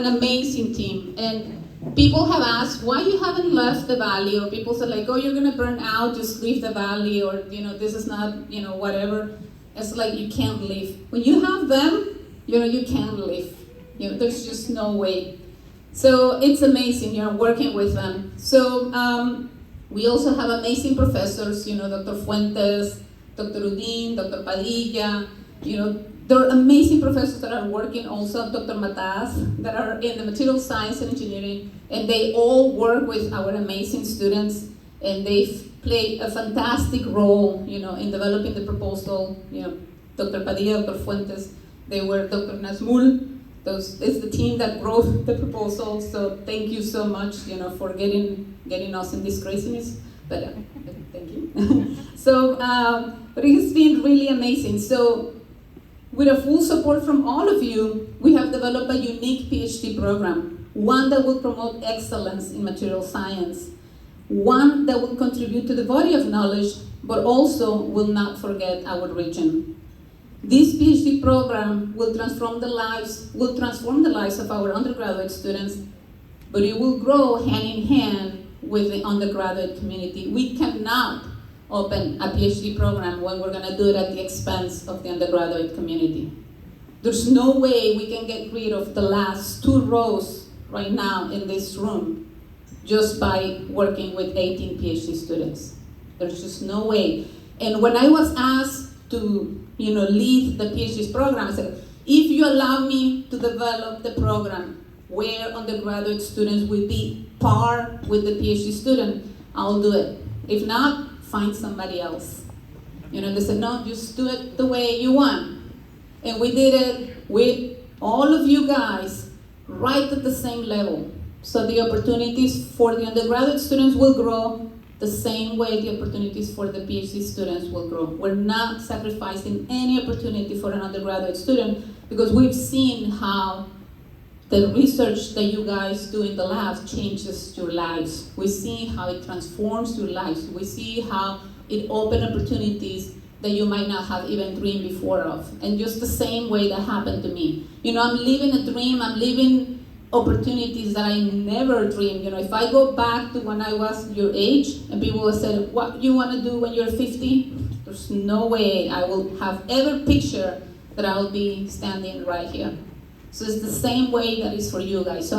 an amazing team. And people have asked why you haven't left the Valley, or people said like, oh, you're gonna burn out, just leave the Valley, or this is not, whatever. It's like you can't leave. When you have them, you can't leave. There's just no way. So it's amazing, working with them. So we also have amazing professors, Dr. Fuentes, Dr. Udin, Dr. Padilla, there are amazing professors that are working also, Dr. Matas, that are in the material science and engineering, and they all work with our amazing students, and they play a fantastic role, in developing the proposal. Dr. Padilla, Dr. Fuentes, they were Dr. Nazmul. It's the team that wrote the proposal, so thank you so much, for getting us in this craziness, but thank you. So, but it has been really amazing. So, with a full support from all of you, we have developed a unique PhD program, one that will promote excellence in material science, one that will contribute to the body of knowledge, but also will not forget our region. This PhD program will transform the lives of our undergraduate students, but it will grow hand in hand with the undergraduate community. We cannot open a PhD program when we're gonna do it at the expense of the undergraduate community. There's no way we can get rid of the last 2 rows right now in this room just by working with 18 PhD students. There's just no way. And when I was asked to lead the PhD program, I said, if you allow me to develop the program where undergraduate students will be par with the PhD student, I'll do it. If not, find somebody else. They said, no, just do it the way you want. And we did it with all of you guys right at the same level. So the opportunities for the undergraduate students will grow the same way the opportunities for the PhD students will grow. We're not sacrificing any opportunity for an undergraduate student because we've seen how the research that you guys do in the lab changes your lives. We see how it transforms your lives. We see how it opens opportunities that you might not have even dreamed before of. And just the same way that happened to me. I'm living a dream, I'm living opportunities that I never dreamed. If I go back to when I was your age and people would say, what you want to do when you're 50? There's no way I will have ever pictured that I will be standing right here. So it's the same way that is for you guys. So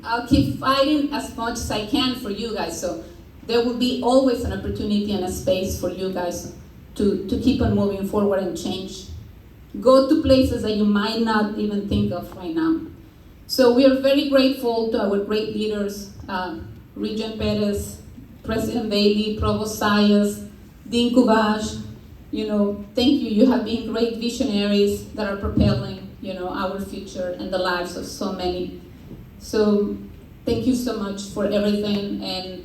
I'll keep fighting as much as I can for you guys. So there will be always an opportunity and a space for you guys to keep on moving forward and change. Go to places that you might not even think of right now. So we are very grateful to our great leaders, Regent Perez, President Bailey, Provost Sayas, Dean Kubash. Thank you. You have been great visionaries that are propelling, our future and the lives of so many. So thank you so much for everything. And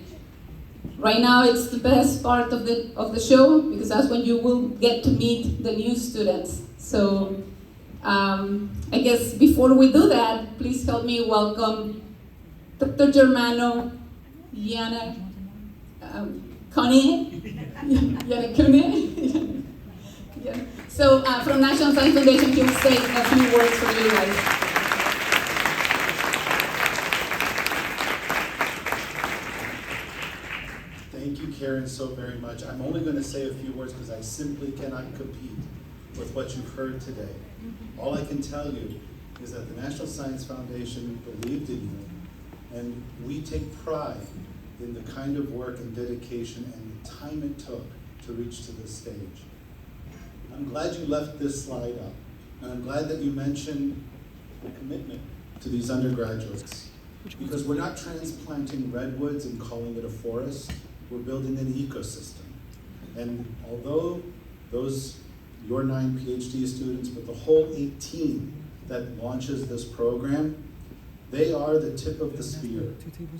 right now it's the best part of the show because that's when you will get to meet the new students. So I guess before we do that, please help me welcome Dr. Germano Lannacchione and Dr. So from National Science Foundation, he will say a few words for you guys. Thank you, Karen, so very much. I'm only going to say a few words because I simply cannot compete with what you've heard today. All I can tell you is that the National Science Foundation believed in you, and we take pride in the kind of work and dedication and the time it took to reach to this stage. I'm glad you left this slide up, and I'm glad that you mentioned the commitment to these undergraduates, because we're not transplanting redwoods and calling it a forest, we're building an ecosystem. And although your 9 PhD students, but the whole 18 that launches this program, they are the tip of the spear.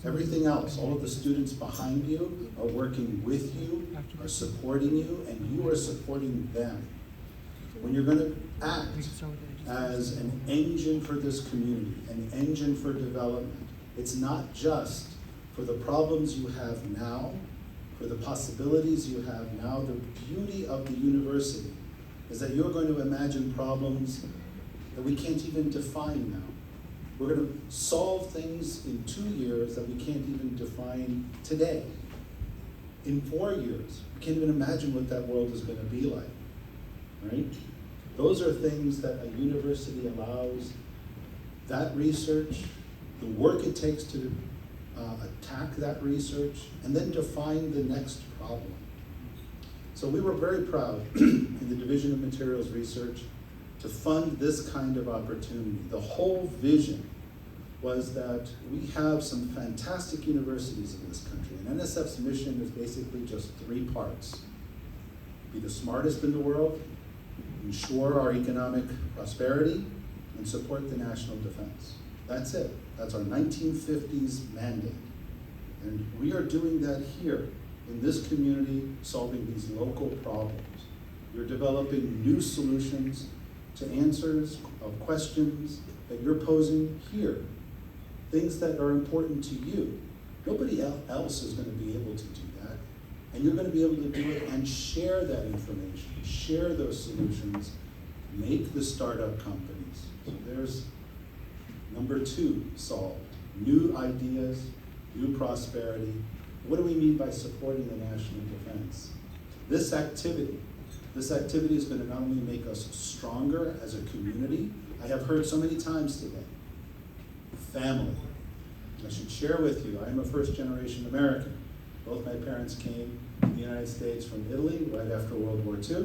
Everything else, all of the students behind you are working with you, are supporting you, and you are supporting them. When you're going to act as an engine for this community, an engine for development, it's not just for the problems you have now, for the possibilities you have now. The beauty of the university is that you're going to imagine problems that we can't even define now. We're going to solve things in 2 years that we can't even define today. In 4 years, we can't even imagine what that world is going to be like, right? Those are things that a university allows that research, the work it takes to attack that research, and then define the next problem. So we were very proud in the Division of Materials Research to fund this kind of opportunity. The whole vision was that we have some fantastic universities in this country, and NSF's mission is basically just 3 parts. Be the smartest in the world, ensure our economic prosperity, and support the national defense. That's it. That's our 1950s mandate. And we are doing that here in this community, solving these local problems. We're developing new solutions to answers of questions that you're posing here. Things that are important to you. Nobody else is going to be able to do that. And you're going to be able to do it and share that information, share those solutions, make the startup companies. So there's number 2 solved. New ideas, new prosperity. What do we mean by supporting the national defense? This activity is going to not only make us stronger as a community, I have heard so many times today, family. I should share with you, I am a first-generation American. Both my parents came to the United States from Italy right after World War II,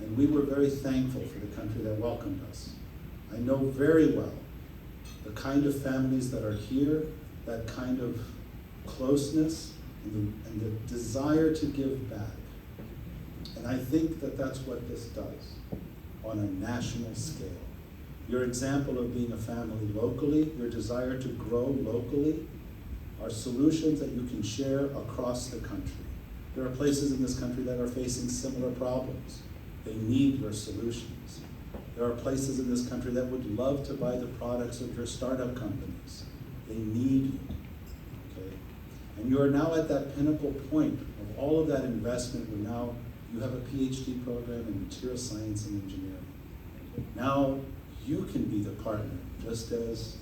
and we were very thankful for the country that welcomed us. I know very well the kind of families that are here, that kind of closeness, and the desire to give back. And I think that that's what this does on a national scale. Your example of being a family locally, your desire to grow locally, are solutions that you can share across the country. There are places in this country that are facing similar problems. They need your solutions. There are places in this country that would love to buy the products of your startup companies. They need you, okay? And you are now at that pinnacle point of all of that investment where now you have a PhD program in material science and engineering. Now you can be the partner, just as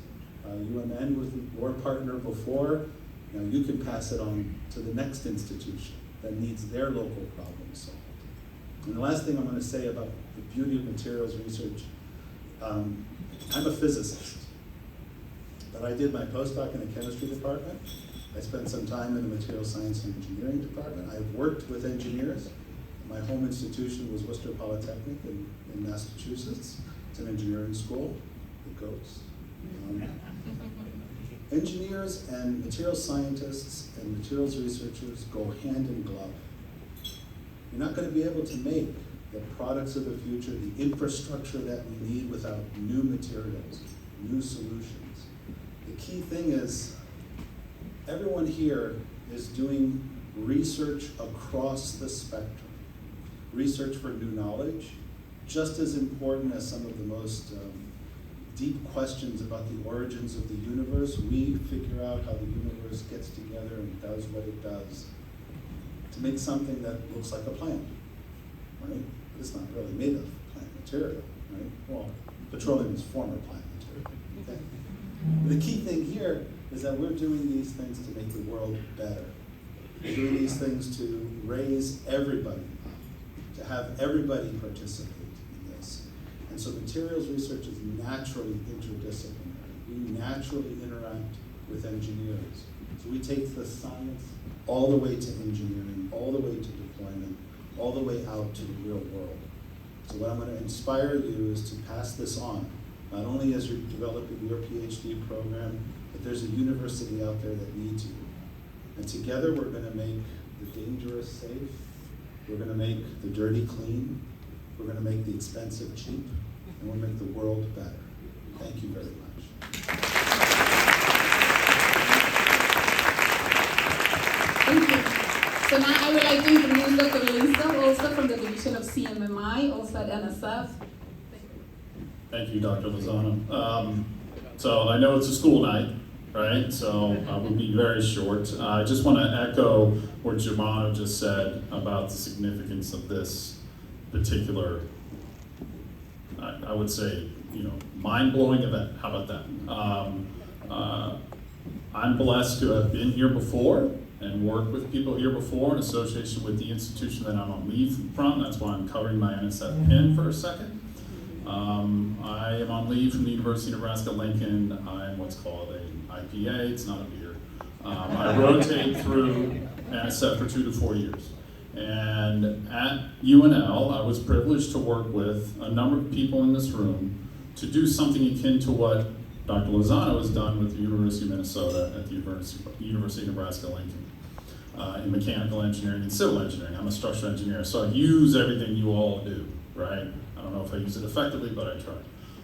UMN was your partner before. Now you can pass it on to the next institution that needs their local problems solved. And the last thing I'm going to say about the beauty of materials research, I'm a physicist, but I did my postdoc in the chemistry department. I spent some time in the material science and engineering department. I've worked with engineers. My home institution was Worcester Polytechnic in Massachusetts. It's an engineering school. It goes. Engineers and materials scientists and materials researchers go hand in glove. You're not going to be able to make the products of the future, the infrastructure that we need without new materials, new solutions. The key thing is everyone here is doing research across the spectrum. Research for new knowledge, just as important as some of the most deep questions about the origins of the universe. We figure out how the universe gets together and does what it does to make something that looks like a plant, right? But it's not really made of plant material, right? Well, petroleum is former plant material, okay? But the key thing here is that we're doing these things to make the world better. We're doing these things to raise everybody up, to have everybody participate in this. And so materials research is naturally interdisciplinary. We naturally interact with engineers. So we take the science all the way to engineering, all the way to deployment, all the way out to the real world. So what I'm going to inspire you is to pass this on, not only as you're developing your PhD program, but there's a university out there that needs you. And together we're going to make the dangerous safe, we're going to make the dirty clean, we're going to make the expensive cheap, and we'll make the world better. Thank you very much. Thank you. So now I would like to introduce Dr. Linzell, also from the Division of CMMI, also at NSF. Thank you, Dr. Lozano. So I know it's a school night, right? So we'll be very short. I just want to echo what Germano just said about the significance of this particular, I would say, mind-blowing event. How about that? I'm blessed to have been here before and worked with people here before in association with the institution that I'm on leave from. That's why I'm covering my NSF pin for a second. I am on leave from the University of Nebraska-Lincoln. I'm what's called an IPA. It's not a beer. I rotate through NSF for 2 to 4 years. And at UNL, I was privileged to work with a number of people in this room to do something akin to what Dr. Lozano has done with the University of Minnesota at the University of Nebraska-Lincoln in mechanical engineering and civil engineering. I'm a structural engineer, so I use everything you all do, right? I don't know if I use it effectively, but I try.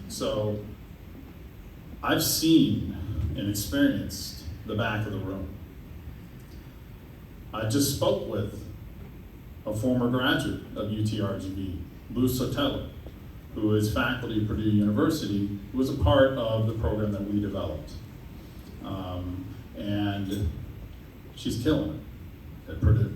So I've seen and experienced the back of the room. I just spoke with a former graduate of UTRGV, Lou Sotelo, who is faculty at Purdue University, who was a part of the program that we developed. And she's killing it at Purdue.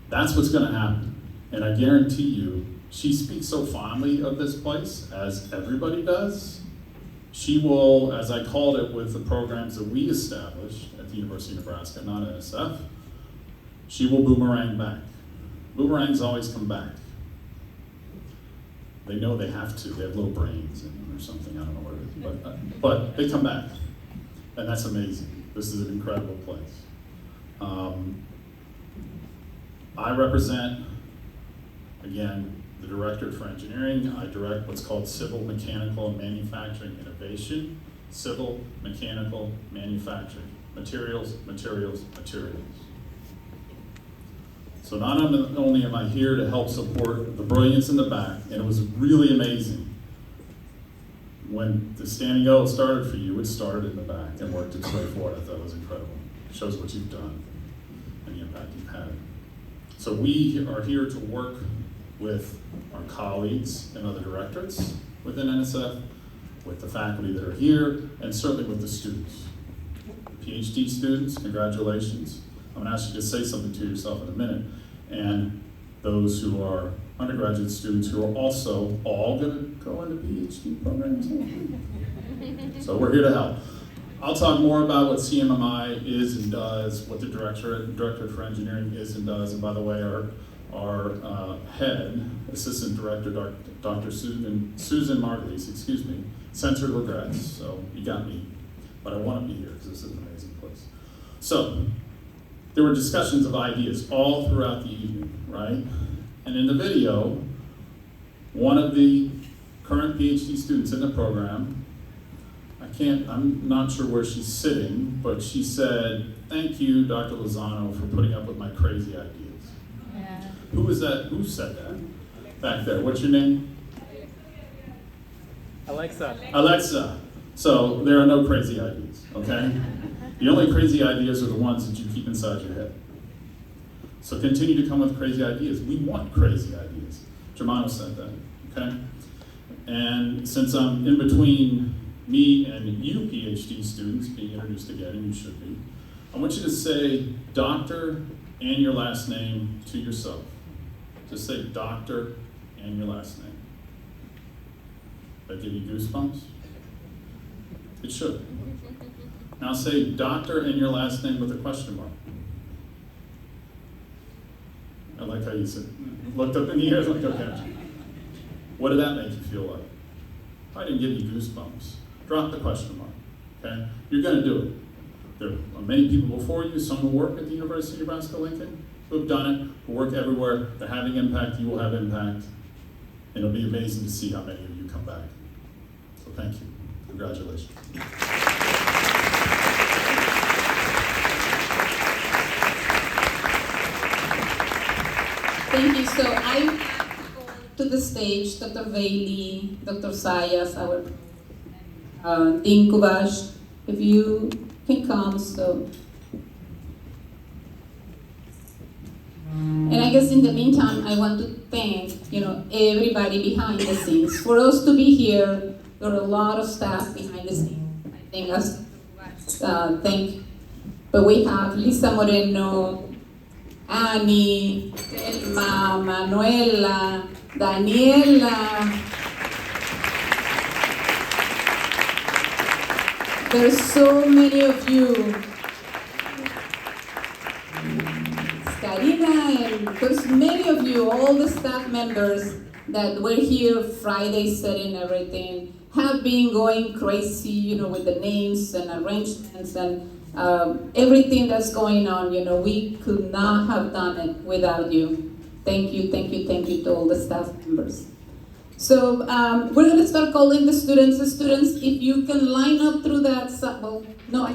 That's what's gonna happen. And I guarantee you, she speaks so fondly of this place, as everybody does. She will, as I called it with the programs that we established at the University of Nebraska, not NSF, she will boomerang back. Boomerangs always come back. They know they have to. They have little brains or something. I don't know what it is, but they come back, and that's amazing. This is an incredible place. I represent, again, the Director for Engineering. I direct what's called Civil, Mechanical, and Manufacturing Innovation. Civil, Mechanical, Manufacturing. Materials, materials, materials. So not only am I here to help support the brilliance in the back, and it was really amazing. When the Standing O started for you, it started in the back and worked its way forward. I thought it was incredible. It shows what you've done and the impact you've had. So we are here to work with our colleagues and other directorates within NSF, with the faculty that are here, and certainly with the students. PhD students, congratulations. I'm gonna ask you to say something to yourself in a minute. And those who are undergraduate students who are also all gonna go into PhD programs. So we're here to help. I'll talk more about what CMMI is and does, what the Directorate for Engineering is and does. And by the way, our head, Assistant Director, Dr. Susan Margulies, sends her regrets. So you got me, but I want to be here because this is an amazing place. So there were discussions of ideas all throughout the evening, right? And in the video, one of the current PhD students in the program, I'm not sure where she's sitting, but she said, "Thank you, Dr. Lozano, for putting up with my crazy ideas." Yeah. Who was that? Who said that? Back there. What's your name? Alexa. Alexa. So there are no crazy ideas, okay? The only crazy ideas are the ones that you keep inside your head. So continue to come with crazy ideas. We want crazy ideas. Germano said that, okay? And since I'm in between me and you PhD students being introduced again, and you should be, I want you to say doctor and your last name to yourself. Just say doctor and your last name. That give you goosebumps? It should. Now say doctor and your last name with a question mark. I like how you said, looked up in the air like, okay. What did that make you feel like? I didn't give you goosebumps. Drop the question mark, okay? You're gonna do it. There are many people before you, some who work at the University of Nebraska-Lincoln, who have done it, who work everywhere. They're having impact, you will have impact. And it'll be amazing to see how many of you come back. So thank you. Congratulations. Thank you. So I to the stage Dr. Bailey, Dr. Sayas, our Dean Kubash, if you can come. So, and I guess in the meantime, I want to thank everybody behind the scenes. For us to be here, there are a lot of staff behind the scenes. I think us but we have Lisa Moreno, Annie, Telma, Manuela, Daniela, There's so many of you. Karina, and there's many of you, all the staff members that were here Friday setting everything, have been going crazy, with the names and arrangements and everything that's going on. We could not have done it without you. Thank you, thank you, thank you to all the staff members. So we're going to start calling the students. The students, if you can line up through that, well, no, I